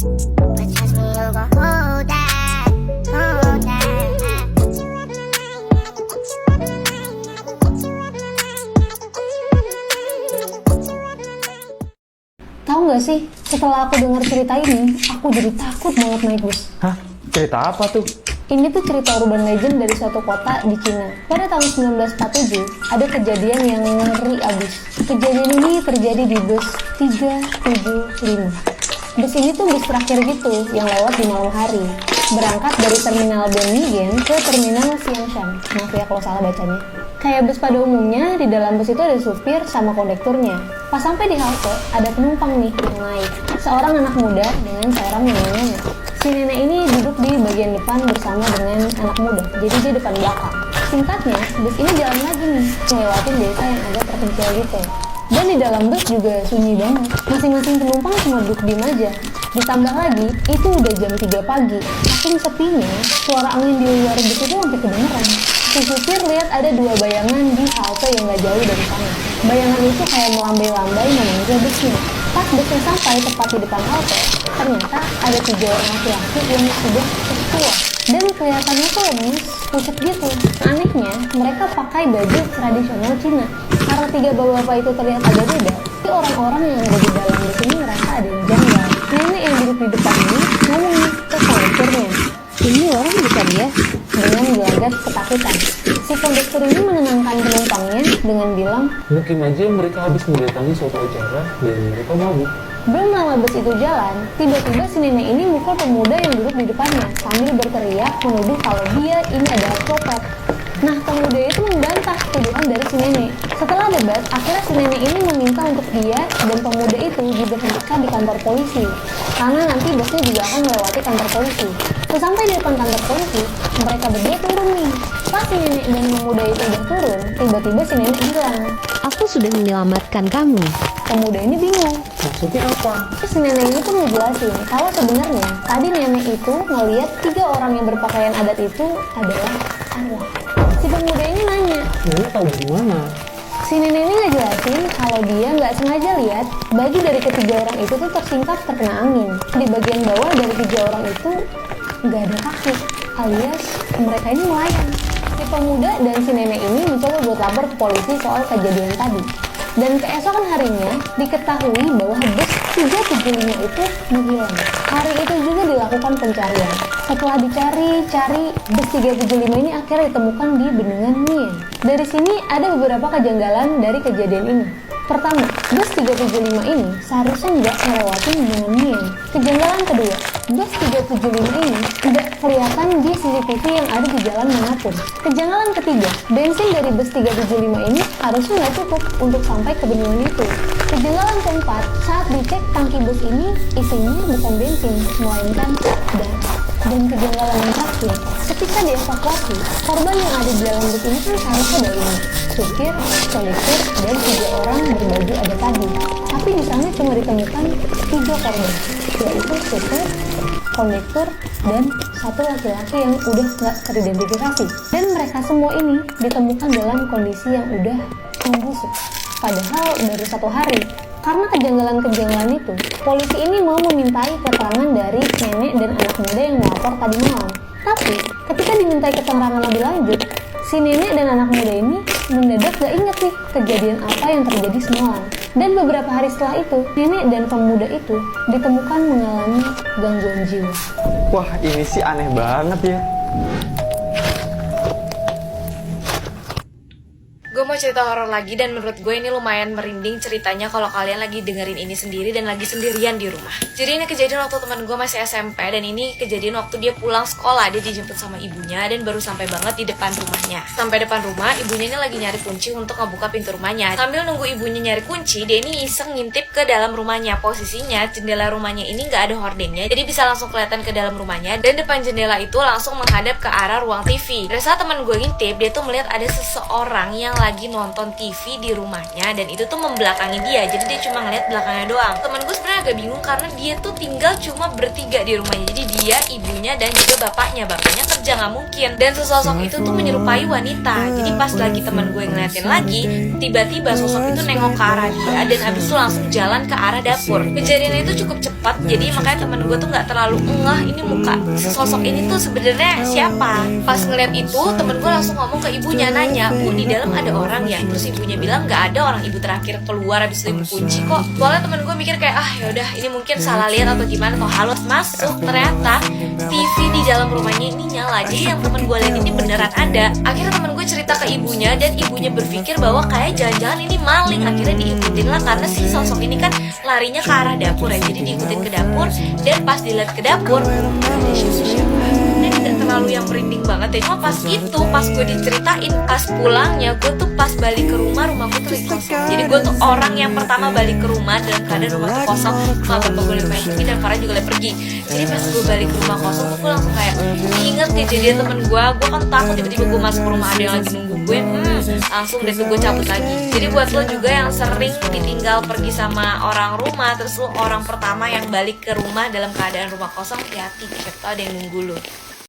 But trust me, you gon' hold that, hold that. Tahu nggak sih, setelah aku dengar cerita ini, aku jadi takut banget naik bus. Hah? Cerita apa tuh? Ini tuh cerita urban legend dari suatu kota di Cina. Pada tahun 1947, ada kejadian yang ngeri abis. Kejadian ini terjadi di bus 375. Bus ini tuh bus terakhir gitu, yang lewat di malam hari. Berangkat dari terminal Benigen ke terminal Xiangshan. Maaf ya kalau salah bacanya. Kayak bus pada umumnya, di dalam bus itu ada supir sama kondekturnya. Pas sampai di halte, ada penumpang nih yang naik. Seorang anak muda dengan seorang nenek. Si nenek ini duduk di bagian depan bersama dengan anak muda, jadi dia depan belakang. Singkatnya, bus ini jalan lagi nih, ngelewatin desa yang agak terpencil gitu. Dan di dalam bus juga sunyi banget. Masing-masing penumpang cuma duduk diem aja. Ditambah lagi, itu udah jam 3 pagi. Saking sepinya, suara angin di luar bus itu sampai kedengeran. Si supir lihat ada dua bayangan di halte yang gak jauh dari sana. Bayangan itu kayak melambai-lambai memanggil busnya. Pas busnya sampai tepat di depan halte, ternyata ada 3 orang laki-laki yang sudah tua. Dan kelihatannya tuh lemes, pucat gitu. Anehnya, mereka pakai baju tradisional Cina. Karena 3 bapak-bapak itu terlihat agak beda, tapi orang-orang yang ada di dalam bus ini merasa ada yang janggal. Nenek yang duduk di depan ini ngomong nih ke kondekturnya, "Ini orang bukan ya?" dengan gelagat ketakutan. Si kondektur ini menenangkan penumpangnya dengan bilang, Mungkin aja mereka habis mendatangi suatu acara dan mereka mabuk. belum lama bus itu jalan, tiba-tiba si nenek ini mukul pemuda yang duduk di depannya sambil berteriak menuduh kalau dia ini adalah copet. Nah, pemuda itu membantah tuduhan dari si nenek. Setelah debat, akhirnya si nenek ini meminta untuk dia dan pemuda itu diberhentikan di kantor polisi. Karena nanti busnya juga akan melewati kantor polisi. Sesampai di depan kantor polisi, mereka berdua turun nih. Pas si nenek dan pemuda itu udah turun, tiba-tiba si nenek bilang, Aku sudah menyelamatkan kamu. pemuda ini bingung. Maksudnya apa? Terus si nenek ini pun ngejelasin kalau sebenarnya tadi nenek itu ngelihat 3 orang yang berpakaian adat itu adalah arwah. Si pemuda ini nanya, Nenek tahu dari mana? si nenek ini ngejelasin kalau dia nggak sengaja lihat baju dari ketiga orang itu tuh tersingkap terkena angin. Di bagian bawah dari 3 orang itu nggak ada kaki, alias mereka ini melayang. Si pemuda dan si nenek ini mencoba buat lapor ke polisi soal kejadian tadi. Dan keesokan harinya diketahui bahwa bus 375 itu menghilang. Hari itu juga dilakukan pencarian. Setelah dicari-cari, bus 375 ini akhirnya ditemukan di Bendungan Mien. Dari sini ada beberapa kejanggalan dari kejadian ini. Pertama, bus 375 ini seharusnya nggak melewati Bendungan Mien. Kejanggalan kedua, bus 375 ini nggak kelihatan di CCTV yang ada di jalan manapun. Kejanggalan ketiga, bensin dari bus 375 ini harusnya nggak cukup untuk sampai ke bendungan itu. Kejanggalan keempat, saat dicek tangki bus ini isinya bukan bensin, melainkan darah. Dan kejanggalan yang terakhir, ketika dievakuasi, korban yang ada di dalam bus ini kan seharusnya ada 5, supir, kondektur, dan 3 orang berbaju adat tadi. Tapi di sana cuma ditemukan 3 korban, yaitu supir, kondektur, dan 1 laki-laki yang udah nggak teridentifikasi. Dan mereka semua ini ditemukan dalam kondisi yang udah membusuk. Padahal baru 1 hari. Karena kejanggalan-kejanggalan itu, polisi ini mau memintai keterangan dari nenek dan anak muda yang melapor tadi malam. Tapi, ketika dimintai keterangan lebih lanjut, si nenek dan anak muda ini mendadak gak inget nih kejadian apa yang terjadi semalam. Dan beberapa hari setelah itu, nenek dan pemuda itu ditemukan mengalami gangguan jiwa. Wah, ini sih aneh banget ya. Gue mau cerita horor lagi dan menurut gue ini lumayan merinding ceritanya kalau kalian lagi dengerin ini sendiri dan lagi sendirian di rumah. Jadi ini kejadian waktu teman gue masih SMP dan ini kejadian waktu dia pulang sekolah. Dia dijemput sama ibunya dan baru sampai banget di depan rumahnya. Sampai depan rumah, ibunya ini lagi nyari kunci untuk ngebuka pintu rumahnya. Sambil nunggu ibunya nyari kunci, dia ini iseng ngintip ke dalam rumahnya. Posisinya jendela rumahnya ini nggak ada hordennya, jadi bisa langsung kelihatan ke dalam rumahnya. Dan depan jendela itu langsung menghadap ke arah ruang TV. Pada saat teman gue ngintip, dia tuh melihat ada seseorang yang lagi nonton TV di rumahnya, dan itu tuh membelakangi dia, jadi dia cuma ngeliat belakangnya doang. Temen gue sebenarnya agak bingung karena dia tuh tinggal cuma bertiga di rumahnya, jadi dia, ibunya, dan juga bapaknya kerja nggak mungkin. Dan sosok itu tuh menyerupai wanita. Jadi pas lagi temen gue ngeliatin lagi, tiba-tiba sosok itu nengok ke arah dia, dan abis itu langsung jalan ke arah dapur. Kejadiannya itu cukup cepat, jadi makanya temen gue tuh nggak terlalu ngeh ini muka sosok ini tuh sebenarnya siapa. Pas ngeliat itu, temen gue langsung ngomong ke ibunya, nanya, "Bu, di dalam ada orang ya?" Terus ibunya bilang, "Nggak ada, orang ibu terakhir keluar habis ibu kunci kok." Soalnya temen gue mikir kayak, yaudah ini mungkin salah lihat atau gimana, atau halus masuk. Ternyata TV di dalam rumahnya ini nyala, jadi yang temen gue lihat ini beneran ada. Akhirnya temen gue cerita ke ibunya, dan ibunya berpikir bahwa kayak jangan-jangan ini maling. Akhirnya diikutin lah, karena si sosok ini kan larinya ke arah dapur ya, jadi diikutin ke dapur. Dan pas dilihat ke dapur, ada siapa-siapa. Dan tidak terlalu yang merinding banget ya, cuma pas itu, pas gue diceritain, pas pulangnya, gue tuh pas balik ke rumah gue tuh lagi kosong. Jadi gue tuh orang yang pertama balik ke rumah dalam keadaan rumah tuh kosong. Bapak gue lagi pergi dan Farah juga lagi pergi. Jadi pas gue balik ke rumah kosong tuh gue langsung kayak inget kejadian temen gue kan takut tiba-tiba gue masuk ke rumah ada yang lagi nunggu gue, langsung deh tuh gue cabut lagi. Jadi buat lo juga yang sering ditinggal pergi sama orang rumah, terus lo orang pertama yang balik ke rumah dalam keadaan rumah kosong, hati-hati, siapa tau ada yang nunggu lo.